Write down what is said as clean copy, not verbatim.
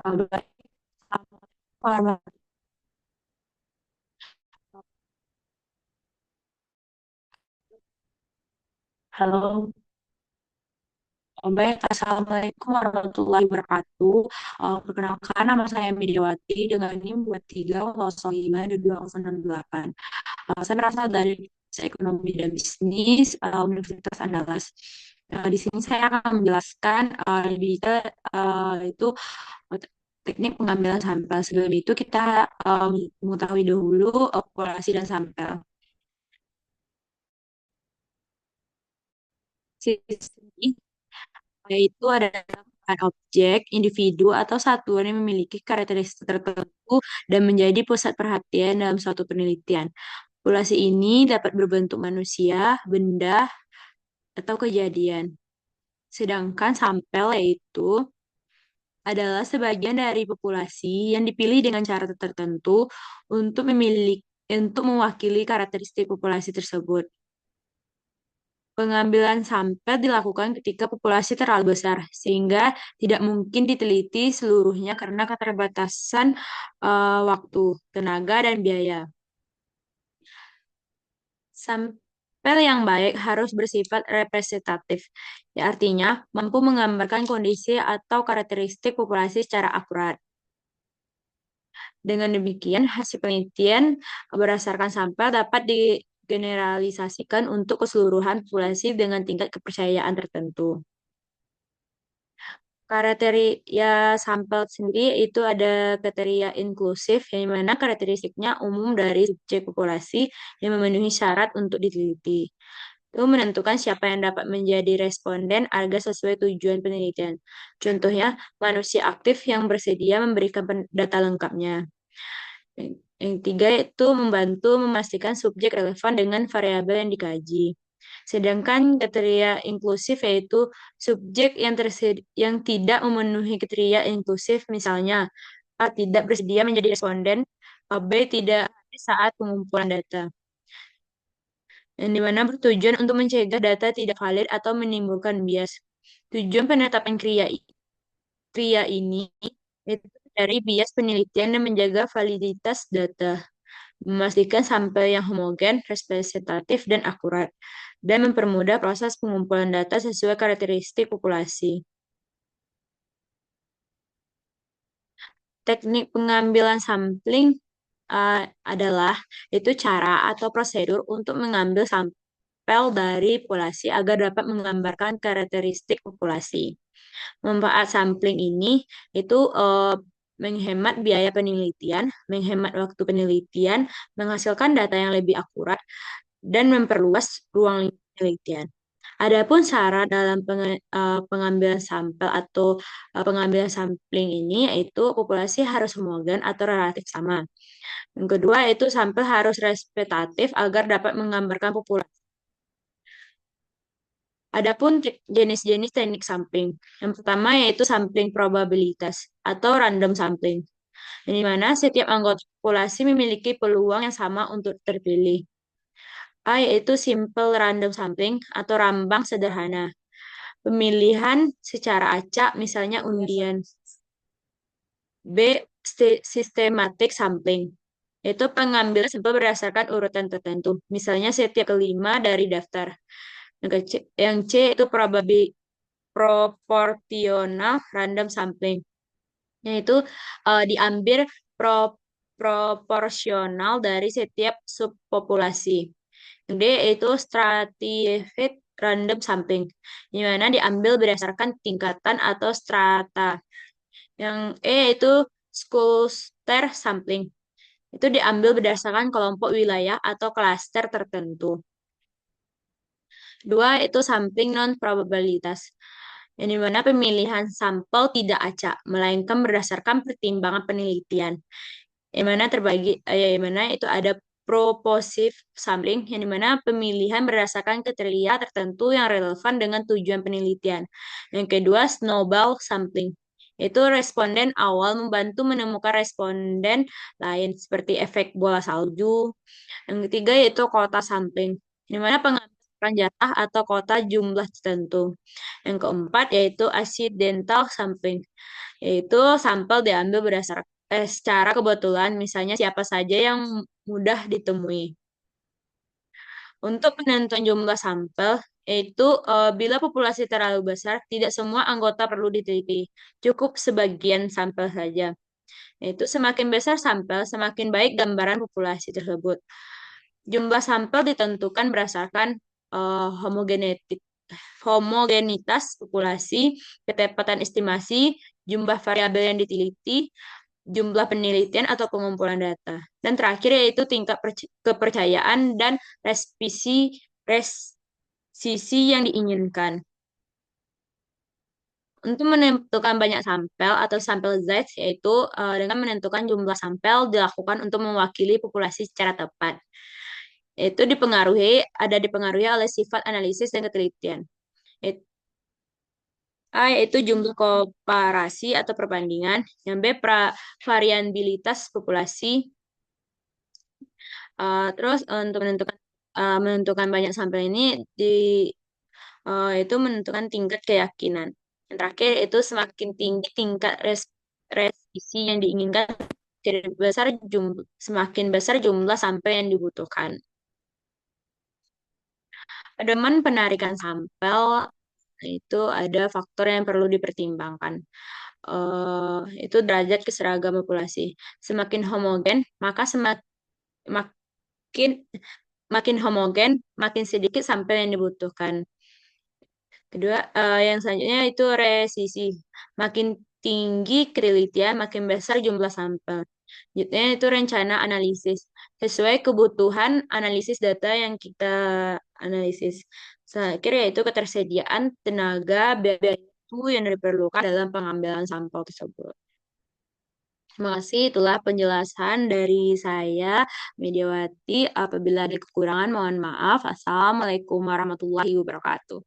Baik, selamat Halo, baik. Assalamualaikum warahmatullahi wabarakatuh. Perkenalkan, nama saya Mediawati dengan NIM 23052208. Saya berasal dari Ekonomi dan Bisnis Universitas Andalas. Di sini saya akan menjelaskan lebih detail itu eh, teknik pengambilan sampel. Sebelum itu kita mengetahui dahulu populasi dan sampel. Sisi yaitu adalah bukan objek, individu, atau satuan yang memiliki karakteristik tertentu dan menjadi pusat perhatian dalam suatu penelitian. Populasi ini dapat berbentuk manusia, benda, atau kejadian. Sedangkan sampel yaitu adalah sebagian dari populasi yang dipilih dengan cara tertentu untuk mewakili karakteristik populasi tersebut. Pengambilan sampel dilakukan ketika populasi terlalu besar, sehingga tidak mungkin diteliti seluruhnya karena keterbatasan waktu, tenaga, dan biaya. Sampel yang baik harus bersifat representatif, ya, artinya mampu menggambarkan kondisi atau karakteristik populasi secara akurat. Dengan demikian, hasil penelitian berdasarkan sampel dapat digeneralisasikan untuk keseluruhan populasi dengan tingkat kepercayaan tertentu. Kriteria sampel sendiri itu ada kriteria inklusif, yang mana karakteristiknya umum dari subjek populasi yang memenuhi syarat untuk diteliti. Itu menentukan siapa yang dapat menjadi responden agar sesuai tujuan penelitian. Contohnya, manusia aktif yang bersedia memberikan data lengkapnya. Yang tiga itu membantu memastikan subjek relevan dengan variabel yang dikaji. Sedangkan kriteria inklusif yaitu subjek yang tidak memenuhi kriteria inklusif, misalnya A tidak bersedia menjadi responden, B tidak hadir saat pengumpulan data, yang dimana bertujuan untuk mencegah data tidak valid atau menimbulkan bias. Tujuan penetapan kria ini itu dari bias penelitian dan menjaga validitas data, memastikan sampel yang homogen, representatif, dan akurat, dan mempermudah proses pengumpulan data sesuai karakteristik populasi. Teknik pengambilan sampling adalah itu cara atau prosedur untuk mengambil sampel dari populasi agar dapat menggambarkan karakteristik populasi. Manfaat sampling ini itu menghemat biaya penelitian, menghemat waktu penelitian, menghasilkan data yang lebih akurat, dan memperluas ruang penelitian. Adapun syarat dalam pengambilan sampel atau pengambilan sampling ini yaitu populasi harus homogen atau relatif sama. Yang kedua itu sampel harus representatif agar dapat menggambarkan populasi. Adapun jenis-jenis teknik sampling. Yang pertama yaitu sampling probabilitas atau random sampling, di mana setiap anggota populasi memiliki peluang yang sama untuk terpilih. A yaitu simple random sampling atau rambang sederhana. Pemilihan secara acak, misalnya undian. B. Systematic sampling. Itu pengambilan sampel berdasarkan urutan tertentu. Misalnya setiap kelima dari daftar. Yang C itu proportional random sampling. Yaitu diambil proporsional dari setiap subpopulasi. Yang D itu stratified random sampling, di mana diambil berdasarkan tingkatan atau strata. Yang E itu cluster sampling, itu diambil berdasarkan kelompok wilayah atau klaster tertentu. Dua itu sampling non-probabilitas, yang dimana pemilihan sampel tidak acak, melainkan berdasarkan pertimbangan penelitian. Yang mana yang mana itu ada propositive sampling, yang dimana pemilihan berdasarkan kriteria tertentu yang relevan dengan tujuan penelitian. Yang kedua, snowball sampling, itu responden awal membantu menemukan responden lain seperti efek bola salju. Yang ketiga yaitu kota sampling, di mana berdasarkan jatah atau kota jumlah tertentu. Yang keempat yaitu accidental sampling, yaitu sampel diambil secara kebetulan, misalnya siapa saja yang mudah ditemui. Untuk penentuan jumlah sampel, yaitu bila populasi terlalu besar, tidak semua anggota perlu diteliti, cukup sebagian sampel saja. Yaitu semakin besar sampel, semakin baik gambaran populasi tersebut. Jumlah sampel ditentukan berdasarkan homogenetik homogenitas populasi, ketepatan estimasi, jumlah variabel yang diteliti, jumlah penelitian atau pengumpulan data. Dan terakhir yaitu tingkat kepercayaan dan resisi yang diinginkan. Untuk menentukan banyak sampel atau sampel size, yaitu dengan menentukan jumlah sampel dilakukan untuk mewakili populasi secara tepat. Itu dipengaruhi oleh sifat analisis dan ketelitian. It- A yaitu jumlah komparasi atau perbandingan, yang B variabilitas populasi. Terus untuk menentukan banyak sampel ini itu menentukan tingkat keyakinan. Yang terakhir itu semakin tinggi tingkat resisi yang diinginkan, semakin besar jumlah sampel yang dibutuhkan. Pedoman penarikan sampel itu ada faktor yang perlu dipertimbangkan. Itu derajat keseragaman populasi. Semakin homogen, maka makin makin homogen, makin sedikit sampel yang dibutuhkan. Kedua, yang selanjutnya itu resisi. Makin tinggi kriteria, makin besar jumlah sampel. Selanjutnya itu rencana analisis. Sesuai kebutuhan analisis data yang kita analisis. Terakhir yaitu ketersediaan tenaga biaya itu yang diperlukan dalam pengambilan sampel tersebut. Terima kasih, itulah penjelasan dari saya, Mediawati. Apabila ada kekurangan, mohon maaf. Assalamualaikum warahmatullahi wabarakatuh.